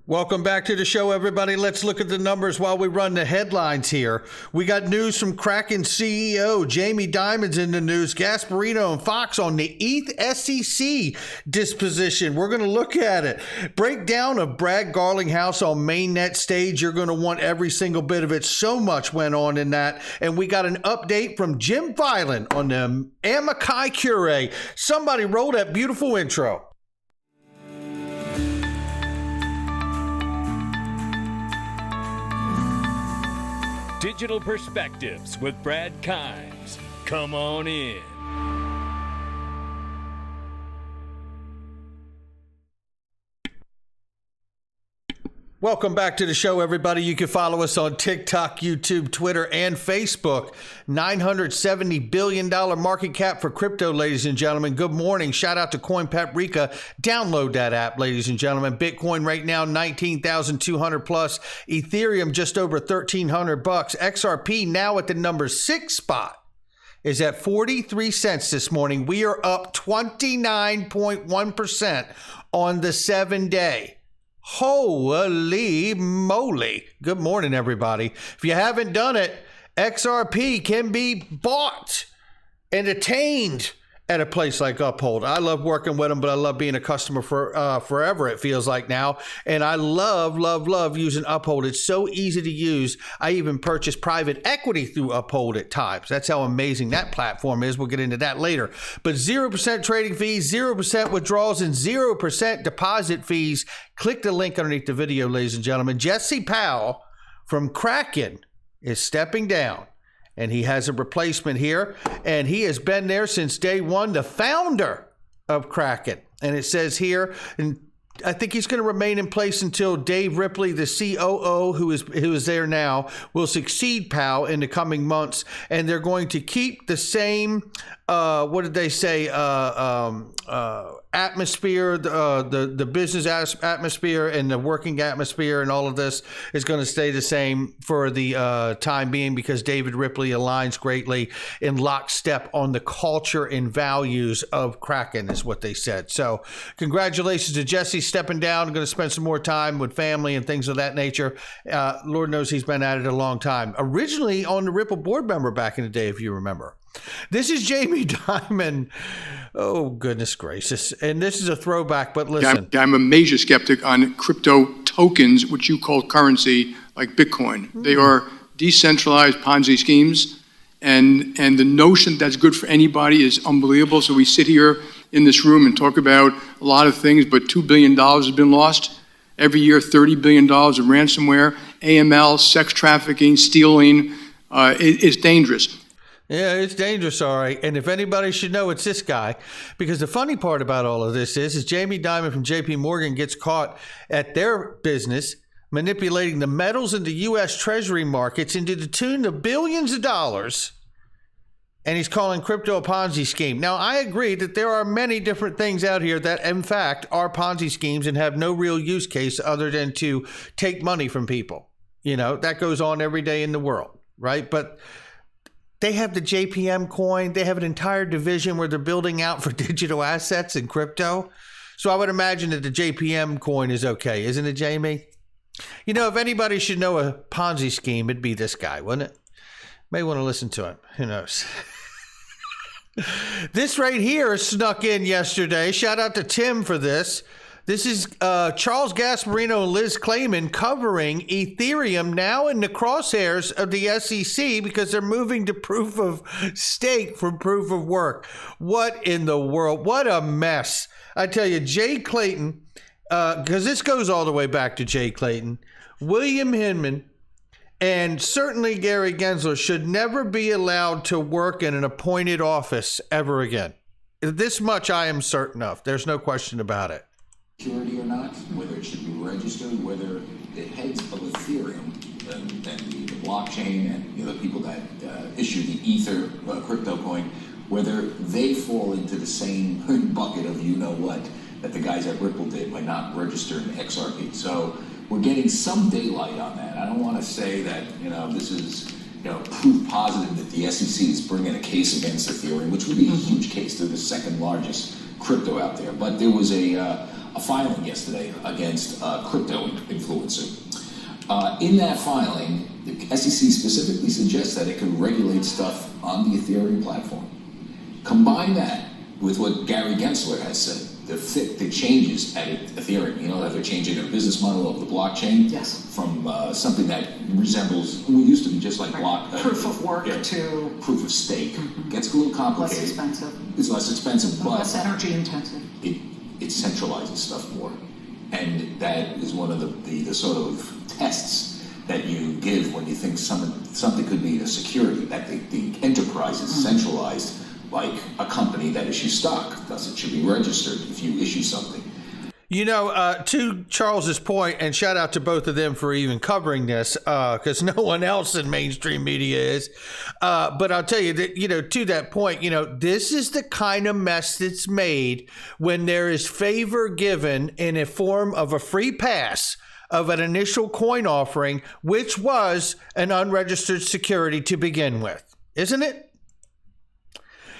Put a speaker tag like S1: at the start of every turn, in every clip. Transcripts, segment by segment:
S1: Welcome back to the show, everybody. Let's look at the numbers while we run the headlines here. We got news from Kraken CEO Jamie Dimon's in the news. Gasparino and Fox on the ETH SEC disposition. We're going to look at it. Breakdown of Brad Garlinghouse on mainnet stage. You're going to want every single bit of it. So much went on in that. And we got an update from Jim Filan on the Amici Cure. Somebody roll that beautiful intro.
S2: Digital Perspectives with Brad Kimes. Come on in.
S1: Welcome back to the show, everybody. You can follow us on TikTok, YouTube, Twitter, and Facebook. $970 billion market cap for crypto, ladies and gentlemen. Good morning. Shout out to Coin Paprika. Download that app, ladies and gentlemen. Bitcoin right now, 19,200 plus. Ethereum just over 1,300 bucks. XRP now at the number 6 spot is at 43 cents this morning. We are up 29.1% on the 7-day. Holy moly. Good morning, everybody. If you haven't done it, XRP can be bought and attained at a place like Uphold. I love working with them, but I love being a customer for forever, it feels like now. And I love using Uphold. It's so easy to use. I even purchase private equity through Uphold at times. That's how amazing that platform is. We'll get into that later. But 0% trading fees, 0% withdrawals, and 0% deposit fees. Click the link underneath the video, ladies and gentlemen. Jesse Powell from Kraken is stepping down. And he has a replacement here, and he has been there since day one, the founder of Kraken. And it says here, and I think he's going to remain in place until Dave Ripley, the COO, who is there now, will succeed Powell in the coming months. And they're going to keep the same, what did they say, atmosphere, the business atmosphere and the working atmosphere and all of this is going to stay the same for the time being, because David Ripley aligns greatly in lockstep on the culture and values of Kraken, is what they said. So congratulations to Jesse stepping down. I'm going to spend some more time with family and things of that nature. Lord knows he's been at it a long time. Originally on the Ripple board member back in the day, if you remember. This is Jamie Dimon. Oh, goodness gracious. And this is a throwback, but listen.
S3: I'm a major skeptic on crypto tokens, which you call currency, like Bitcoin. They are decentralized Ponzi schemes, and the notion that's good for anybody is unbelievable. So we sit here in this room and talk about a lot of things, but $2 billion has been lost. Every year, $30 billion of ransomware, AML, sex trafficking, stealing. It's dangerous.
S1: Yeah, it's dangerous, all right. And if anybody should know, it's this guy. Because the funny part about all of this is Jamie Dimon from JP Morgan gets caught at their business manipulating the metals in the U.S. Treasury markets into the tune of billions of dollars. And he's calling crypto a Ponzi scheme. Now, I agree that there are many different things out here that, in fact, are Ponzi schemes and have no real use case other than to take money from people. You know, that goes on every day in the world, right? But they have the JPM coin. They have an entire division where they're building out for digital assets and crypto. So I would imagine that the JPM coin is okay. Isn't it, Jamie? You know, if anybody should know a Ponzi scheme, it'd be this guy, wouldn't it? May want to listen to him. Who knows? This right here snuck in yesterday. Shout out to Tim for this. This is Charles Gasparino and Liz Clayman covering Ethereum now in the crosshairs of the SEC because they're moving to proof of stake from proof of work. What in the world? What a mess. I tell you, Jay Clayton, because this goes all the way back to Jay Clayton, William Hinman, and certainly Gary Gensler should never be allowed to work in an appointed office ever again. This much I am certain of. There's no question about it.
S4: Security or not, whether it should be registered, whether the heads of Ethereum, the blockchain, and the people that issue the Ether crypto coin, whether they fall into the same bucket of what that the guys at Ripple did by not registering XRP. So we're getting some daylight on that. I don't want to say that this is proof positive that the SEC is bringing a case against Ethereum, which would be a huge case. They're the second largest crypto out there, but there was a a filing yesterday against a crypto influencer. In that filing, the SEC specifically suggests that it could regulate stuff on the Ethereum platform. Combine that with what Gary Gensler has said, the changes at Ethereum, that they're changing their business model of the blockchain from something that resembles what used to be just like
S5: proof of work to
S4: proof of stake. Gets a little complicated.
S5: Less expensive.
S4: It's less expensive, but
S5: less energy intensive.
S4: It centralizes stuff more, and that is one of the sort of tests that you give when you think something could be a security, that the enterprise is centralized, like a company that issues stock. Thus, it should be registered if you issue something.
S1: To Charles's point, and shout out to both of them for even covering this, because no one else in mainstream media is. But I'll tell you that, to that point, this is the kind of mess that's made when there is favor given in a form of a free pass of an initial coin offering, which was an unregistered security to begin with, isn't it?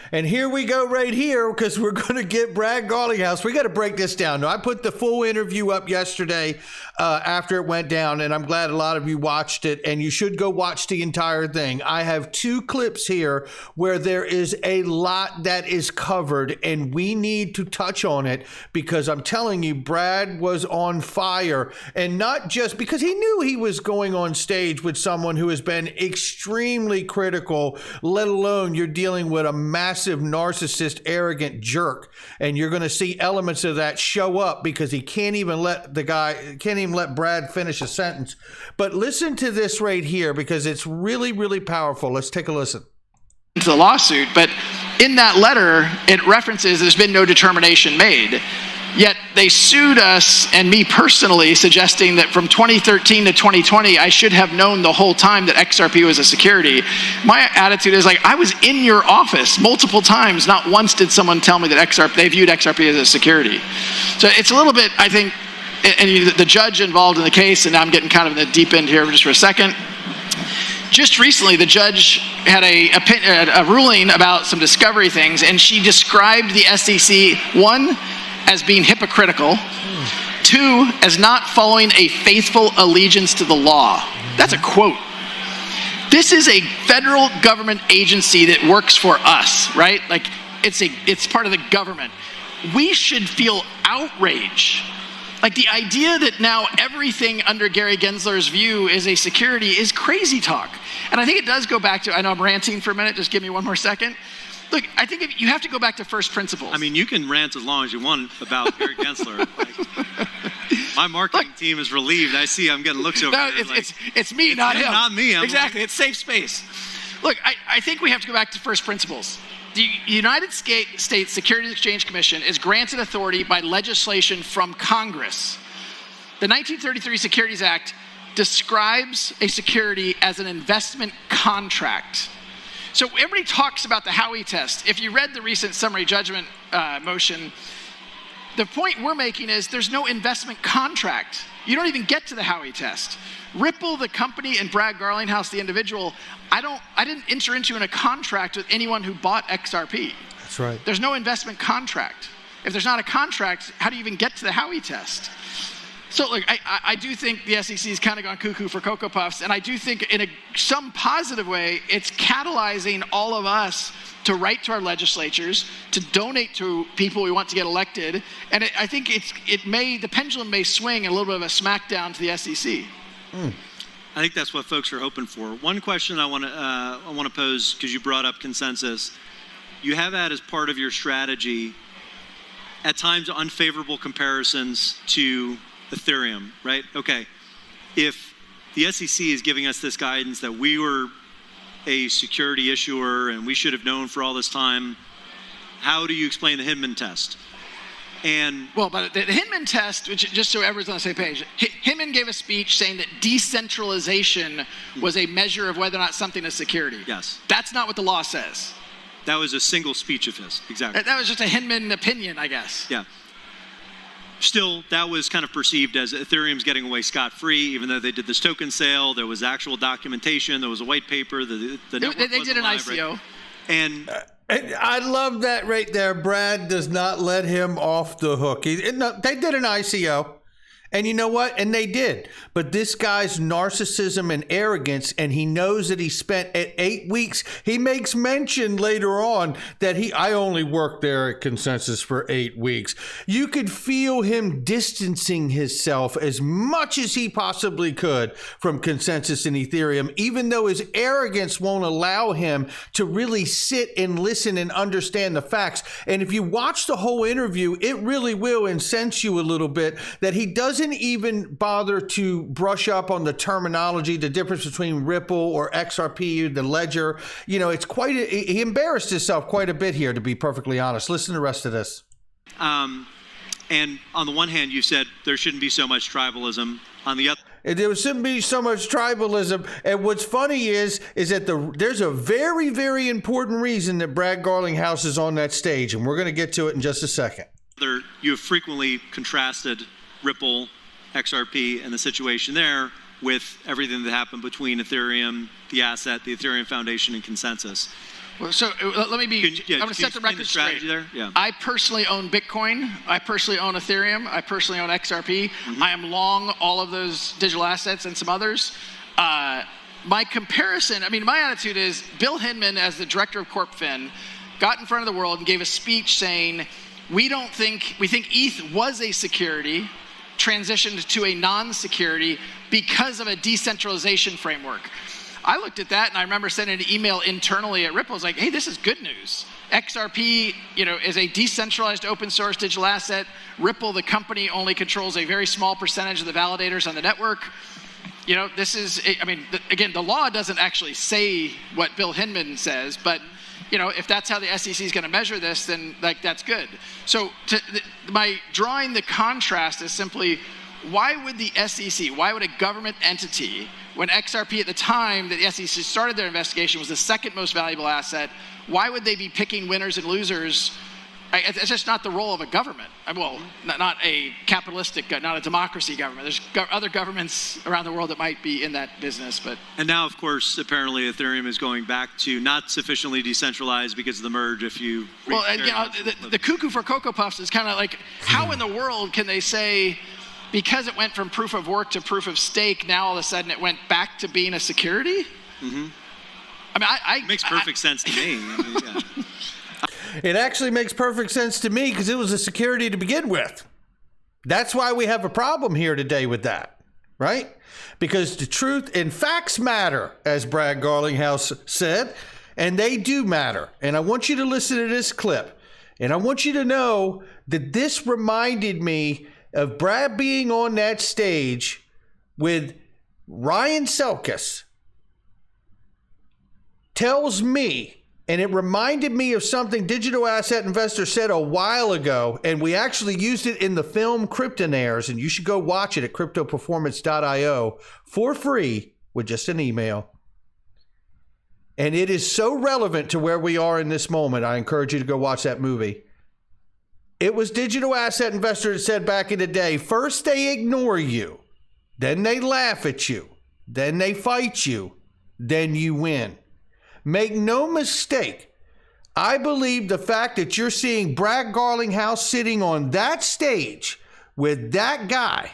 S1: And here we go right here, because we're going to get Brad Garlinghouse. We got to break this down. Now, I put the full interview up yesterday after it went down, and I'm glad a lot of you watched it, and you should go watch the entire thing. I have 2 clips here where there is a lot that is covered, and we need to touch on it, because I'm telling you, Brad was on fire, and not just because he knew he was going on stage with someone who has been extremely critical, let alone you're dealing with a massive narcissist, arrogant jerk, and you're going to see elements of that show up because he can't even let Brad finish a sentence. But listen to this right here, because it's really, really powerful. Let's take a listen.
S6: To the lawsuit, but in that letter, it references there's been no determination made. Yet they sued us and me personally, suggesting that from 2013 to 2020, I should have known the whole time that XRP was a security. My attitude is I was in your office multiple times. Not once did someone tell me that they viewed XRP as a security. So it's a little bit, I think, and the judge involved in the case, and now I'm getting kind of in the deep end here just for a second. Just recently, the judge had a ruling about some discovery things, and she described the SEC, 1, as being hypocritical, 2, as not following a faithful allegiance to the law. That's a quote. This is a federal government agency that works for us, right? It's part of the government. We should feel outrage. The idea that now everything under Gary Gensler's view is a security is crazy talk. And I think it does go back to, I know I'm ranting for a minute, just give me one more second. Look, I think you have to go back to first principles.
S7: I mean, you can rant as long as you want about Gary Gensler. My marketing team is relieved. I see I'm getting looks over there.
S6: It's me, not him.
S7: Not me.
S6: Exactly. It's safe space. Look, I think we have to go back to first principles. The United States Securities Exchange Commission is granted authority by legislation from Congress. The 1933 Securities Act describes a security as an investment contract. So everybody talks about the Howey test. If you read the recent summary judgment motion, the point we're making is there's no investment contract. You don't even get to the Howey test. Ripple, the company, and Brad Garlinghouse, the individual, I didn't enter into a contract with anyone who bought XRP.
S1: That's right.
S6: There's no investment contract. If there's not a contract, how do you even get to the Howey test? So look, I do think the SEC has kind of gone cuckoo for Cocoa Puffs, and I do think in some positive way, it's catalyzing all of us to write to our legislatures, to donate to people we want to get elected, and I think the pendulum may swing in a little bit of a smackdown to the SEC.
S7: I think that's what folks are hoping for. One question I want to pose, because you brought up consensus. You have had as part of your strategy, at times, unfavorable comparisons to Ethereum, right? Okay, if the SEC is giving us this guidance that we were a security issuer and we should have known for all this time, how do you explain the Hinman test?
S6: But the Hinman test, which, just so everyone's on the same page, Hinman gave a speech saying that decentralization was a measure of whether or not something is security.
S7: Yes.
S6: That's not what the law says.
S7: That was a single speech of his, exactly.
S6: That was just a Hinman opinion, I guess.
S7: Yeah. Still, that was kind of perceived as Ethereum's getting away scot-free, even though they did this token sale. There was actual documentation. There was a white paper.
S6: They did an ICO.
S7: Right? And
S1: And I love that right there. Brad does not let him off the hook. They did an ICO. And you know what? And they did. But this guy's narcissism and arrogance, and he knows that he spent 8 weeks. He makes mention later on that I only worked there at Consensus for 8 weeks. You could feel him distancing himself as much as he possibly could from Consensus and Ethereum, even though his arrogance won't allow him to really sit and listen and understand the facts. And if you watch the whole interview, it really will incense you a little bit that he doesn't even bother to brush up on the terminology, the difference between Ripple or XRP, the ledger. You know, it's he embarrassed himself quite a bit here, to be perfectly honest. Listen to the rest of this.
S7: And on the one hand, you said there shouldn't be so much tribalism. On the other,
S1: there shouldn't be so much tribalism. And what's funny is that there's a very, very important reason that Brad Garlinghouse is on that stage, and we're going to get to it in just a second.
S7: you have frequently contrasted Ripple, XRP, and the situation there with everything that happened between Ethereum, the asset, the Ethereum Foundation, and Consensus.
S6: Well, so let me be, I'm going to set the record straight.
S7: There? Yeah.
S6: I personally own Bitcoin. I personally own Ethereum. I personally own XRP. Mm-hmm. I am long all of those digital assets and some others. My comparison, my attitude is Bill Hinman, as the director of CorpFin, got in front of the world and gave a speech saying, we think ETH was a security, transitioned to a non-security because of a decentralization framework. I looked at that and I remember sending an email internally at Ripple. I was like, hey, this is good news. XRP, is a decentralized open source digital asset. Ripple, the company, only controls a very small percentage of the validators on the network. This is, again, the law doesn't actually say what Bill Hinman says, but if that's how the SEC is going to measure this, then that's good. So my drawing the contrast is simply, why would the SEC, why would a government entity, when XRP at the time that the SEC started their investigation was the second most valuable asset, why would they be picking winners and losers? It's just not the role of a government. Not a capitalistic, not a democracy government. There's other governments around the world that might be in that business, but.
S7: And now, of course, apparently Ethereum is going back to not sufficiently decentralized because of the merge.
S6: Well, the cuckoo for Cocoa Puffs is kind of like, how in the world can they say, because it went from proof of work to proof of stake, now all of a sudden it went back to being a security? Mm-hmm.
S7: It makes perfect sense to me. Yeah.
S1: It actually makes perfect sense to me because it was a security to begin with. That's why we have a problem here today with that, right? Because the truth and facts matter, as Brad Garlinghouse said, and they do matter. And I want you to listen to this clip. And I want you to know that this reminded me of Brad being on that stage with Ryan Selkis. Tells me, and it reminded me of something Digital Asset Investor said a while ago, and we actually used it in the film Kryptonaires, and you should go watch it at cryptoperformance.io for free with just an email. And it is so relevant to where we are in this moment. I encourage you to go watch that movie. It was Digital Asset Investor that said back in the day, first they ignore you, then they laugh at you, then they fight you, then you win. Make no mistake, I believe the fact that you're seeing Brad Garlinghouse sitting on that stage with that guy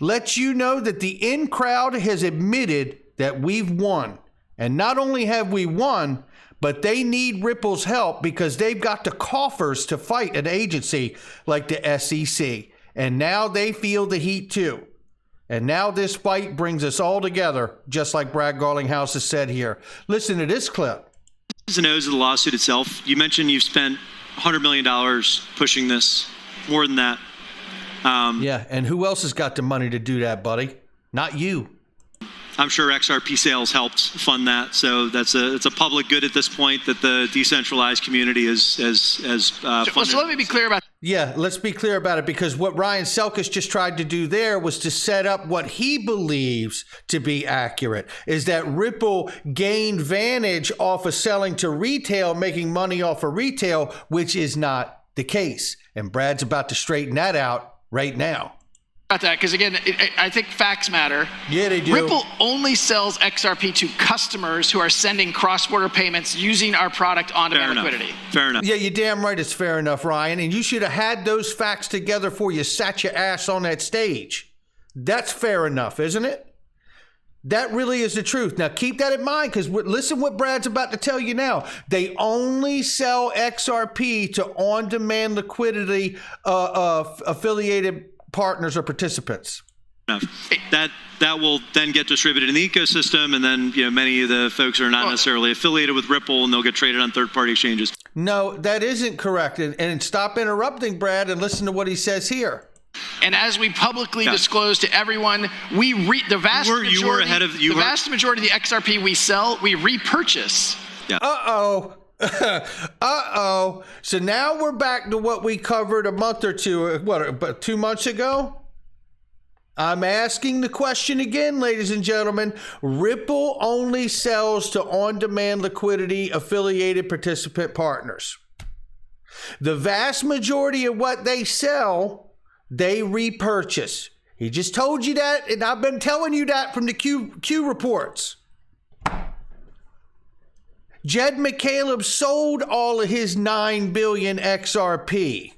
S1: lets you know that the in crowd has admitted that we've won. And not only have we won, but they need Ripple's help because they've got the coffers to fight an agency like the SEC. And now they feel the heat too. And now this fight brings us all together, just like Brad Garlinghouse has said here. Listen to this clip.
S7: X's and O's of the lawsuit itself. You mentioned you've spent $100 million pushing this, more than that.
S1: Yeah, and who else has got the money to do that, buddy? Not you.
S7: I'm sure XRP sales helped fund that. So it's a public good at this point that the decentralized community has funded.
S6: So let me be clear about.
S1: Yeah, let's be clear about it, because what Ryan Selkis just tried to do there was to set up what he believes to be accurate, is that Ripple gained vantage off of selling to retail, making money off of retail, which is not the case. And Brad's about to straighten that out right now.
S6: About that, because again, I think facts matter.
S1: Yeah, they do.
S6: Ripple only sells XRP to customers who are sending cross-border payments using our product on-demand liquidity.
S7: Fair enough.
S1: Yeah, you're damn right it's fair enough, Ryan. And you should have had those facts together before you sat your ass on that stage. That's fair enough, isn't it? That really is the truth. Now, keep that in mind, because listen what Brad's about to tell you now. They only sell XRP to on-demand liquidity affiliated partners or participants.
S7: That will then get distributed in the ecosystem, and then many of the folks are not necessarily affiliated with Ripple, and they'll get traded on third-party exchanges.
S1: No, that isn't correct. And stop interrupting Brad and listen to what he says here.
S6: And as we publicly disclose to everyone, the vast majority of the XRP we sell, we repurchase.
S7: Yeah.
S1: Uh-oh. So now we're back to what we covered a month or two, about 2 months ago? I'm asking the question again, ladies and gentlemen. Ripple only sells to on-demand liquidity affiliated participant partners. The vast majority of what they sell, they repurchase. He just told you that, and I've been telling you that from the Q reports. Jed McCaleb sold all of his 9 billion XRP.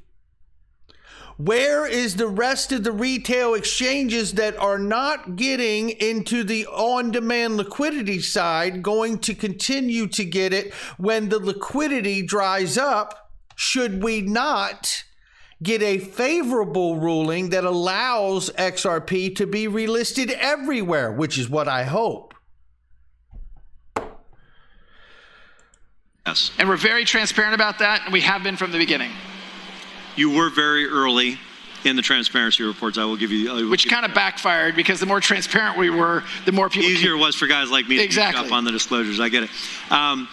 S1: Where is the rest of the retail exchanges that are not getting into the on-demand liquidity side going to continue to get it when the liquidity dries up? Should we not get a favorable ruling that allows XRP to be relisted everywhere, which is what I hope?
S7: Yes.
S6: And we're very transparent about that, and we have been from the beginning.
S7: You were very early in the transparency reports. I will give you...
S6: Which kind of backfired, because the more transparent we were, the more people...
S7: Easier it was for guys like me to pick up on the disclosures. I get it. But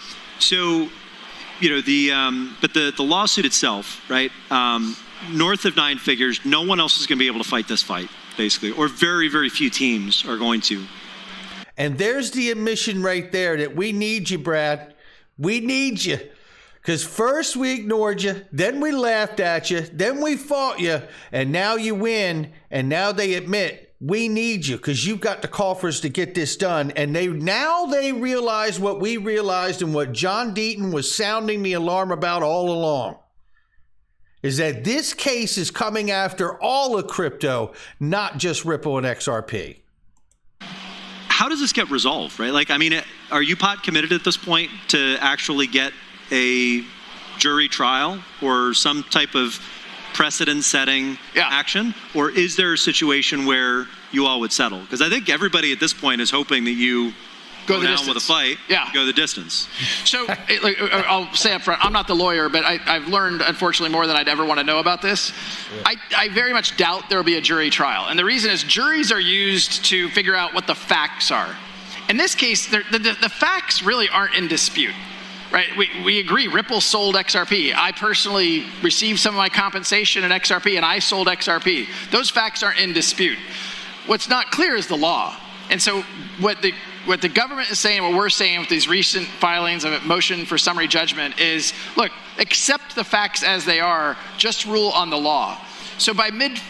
S7: the lawsuit itself, right? North of 9 figures, no one else is going to be able to fight this fight, basically, or very, very few teams are going to.
S1: And there's the admission right there that we need you, Brad. We need you. Because first we ignored you, then we laughed at you, then we fought you, and now you win, and now they admit we need you because you've got the coffers to get this done. And they realize what we realized and what John Deaton was sounding the alarm about all along, is that this case is coming after all of crypto, not just Ripple and XRP.
S7: How does this get resolved, right? Like, I mean, are you pot committed at this point to actually get a jury trial or some type of precedent-setting action? Or is there a situation where you all would settle? Because I think everybody at this point is hoping that you go down with a fight, go the distance.
S6: So I'll say up front, I'm not the lawyer, but I've learned, unfortunately, more than I'd ever want to know about this. Yeah. I very much doubt there will be a jury trial. And the reason is juries are used to figure out what the facts are. In this case, the facts really aren't in dispute. Right, we agree. Ripple sold XRP. I personally received some of my compensation in XRP, and I sold XRP. Those facts aren't in dispute. What's not clear is the law. And so what the government is saying, what we're saying with these recent filings of a motion for summary judgment is, look, accept the facts as they are. Just rule on the law. So by mid-November,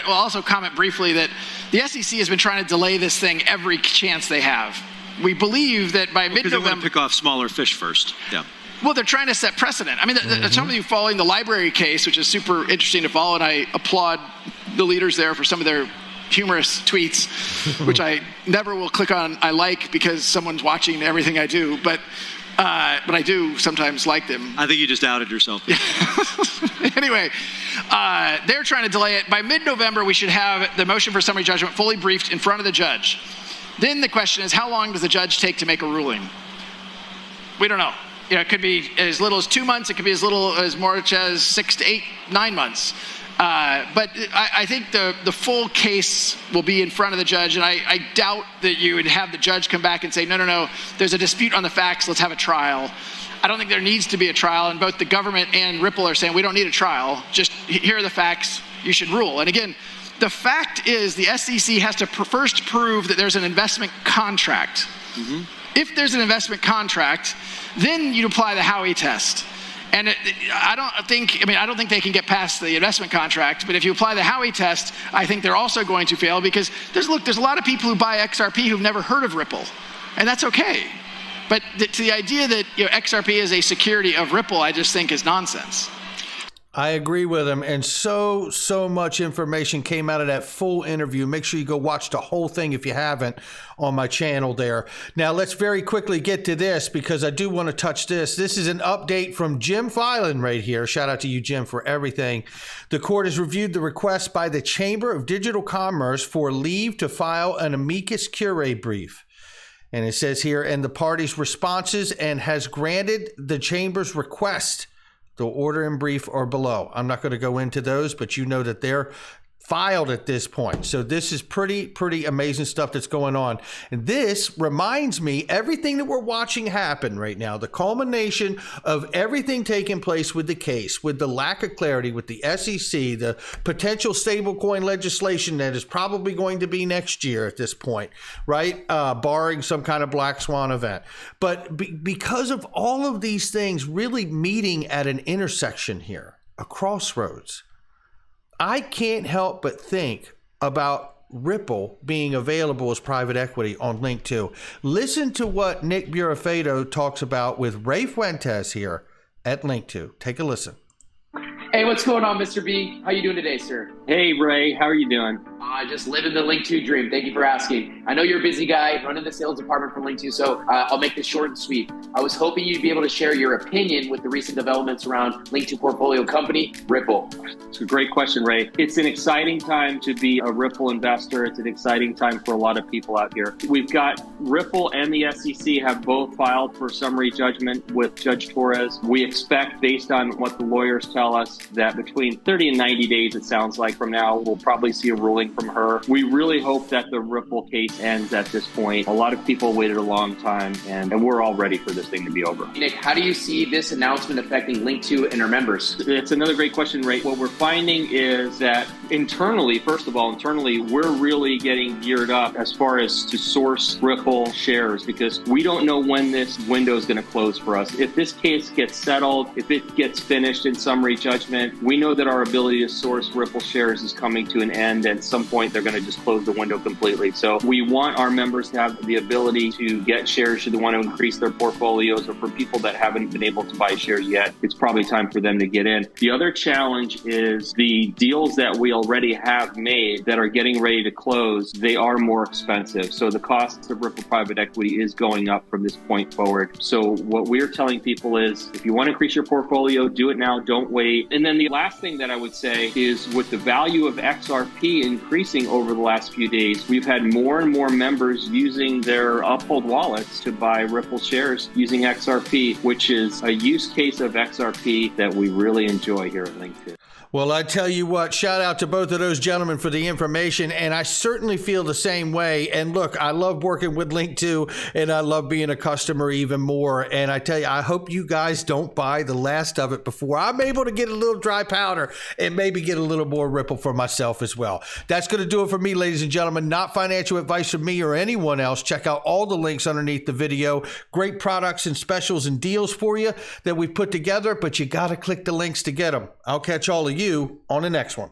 S6: we'll also comment briefly that the SEC has been trying to delay this thing every chance they have. We believe that by mid-November...
S7: Because they want to pick off smaller fish first. Yeah.
S6: Well, they're trying to set precedent. I mean, some of you following the library case, which is super interesting to follow, and I applaud the leaders there for some of their humorous tweets, which I never will click on I like because someone's watching everything I do, but I do sometimes like them.
S7: I think you just outed yourself.
S6: Anyway, they're trying to delay it. By mid-November, we should have the motion for summary judgment fully briefed in front of the judge. Then the question is, how long does the judge take to make a ruling? We don't know. It could be as little as 2 months. It could be as little as much as 6 to 8, 9 months. But I think the full case will be in front of the judge, and I doubt that you would have the judge come back and say, no, there's a dispute on the facts, let's have a trial. I don't think there needs to be a trial, and both the government and Ripple are saying we don't need a trial, just here are the facts, you should rule. And again, the fact is the SEC has to first prove that there's an investment contract. Mm-hmm. If there's an investment contract, then you'd apply the Howey test. And I don't think they can get past the investment contract, but if you apply the Howey test, I think they're also going to fail because there's a lot of people who buy XRP who've never heard of Ripple, and that's okay. But to the idea that XRP is a security of Ripple, I just think is nonsense.
S1: I agree with him. And so much information came out of that full interview. Make sure you go watch the whole thing if you haven't on my channel there. Now, let's very quickly get to this because I do want to touch this. This is an update from Jim Filan right here. Shout out to you, Jim, for everything. The court has reviewed the request by the Chamber of Digital Commerce for leave to file an amicus curiae brief. And it says here, and the parties' responses and has granted the Chamber's request. The order and brief are below. I'm not going to go into those, but you know that they're filed at this point. So this is pretty amazing stuff that's going on. And this reminds me, everything that we're watching happen right now, the culmination of everything taking place with the case, with the lack of clarity, with the SEC, the potential stablecoin legislation that is probably going to be next year at this point, right? Barring some kind of black swan event. But because of all of these things really meeting at an intersection here, a crossroads, I can't help but think about Ripple being available as private equity on Link2. Listen to what Nick Burafedo talks about with Ray Fuentes here at Link2. Take a listen.
S8: Hey, what's going on, Mr. B? How you doing today, sir?
S9: Hey, Ray. How are you doing?
S8: Just living the Link2 dream. Thank you for asking. I know you're a busy guy running the sales department for Link2, so I'll make this short and sweet. I was hoping you'd be able to share your opinion with the recent developments around Link2 portfolio company, Ripple.
S9: It's a great question, Ray. It's an exciting time to be a Ripple investor. It's an exciting time for a lot of people out here. We've got Ripple and the SEC have both filed for summary judgment with Judge Torres. We expect, based on what the lawyers tell us, that between 30 and 90 days, it sounds like from now, we'll probably see a ruling from her. We really hope that the Ripple case ends at this point. A lot of people waited a long time, and we're all ready for this thing to be over.
S8: Nick, how do you see this announcement affecting Link2 and our members?
S9: It's another great question, Ray. What we're finding is that internally, first of all, we're really getting geared up as far as to source Ripple shares because we don't know when this window is going to close for us. If this case gets settled, if it gets finished in summary judgment, we know that our ability to source Ripple shares is coming to an end. At some point, they're going to just close the window completely. So we want our members to have the ability to get shares should they want to increase their portfolios, or for people that haven't been able to buy shares yet, it's probably time for them to get in. The other challenge is the deals that we already have made that are getting ready to close, they are more expensive. So the cost of Ripple private equity is going up from this point forward. So what we're telling people is, if you want to increase your portfolio, do it now, don't wait. And then the last thing that I would say is, with the value of XRP increasing over the last few days, we've had more and more members using their Uphold wallets to buy Ripple shares using XRP, which is a use case of XRP that we really enjoy here at Link2.
S1: Well, I tell you what, shout out to both of those gentlemen for the information, and I certainly feel the same way. And look, I love working with Link2, and I love being a customer even more. And I tell you, I hope you guys don't buy the last of it before I'm able to get a little dry powder and maybe get a little more Ripple for myself as well. That's going to do it for me, ladies and gentlemen. Not financial advice from me or anyone else. Check out all the links underneath the video. Great products and specials and deals for you that we've put together, but you got to click the links to get them. I'll catch all of you on the next one.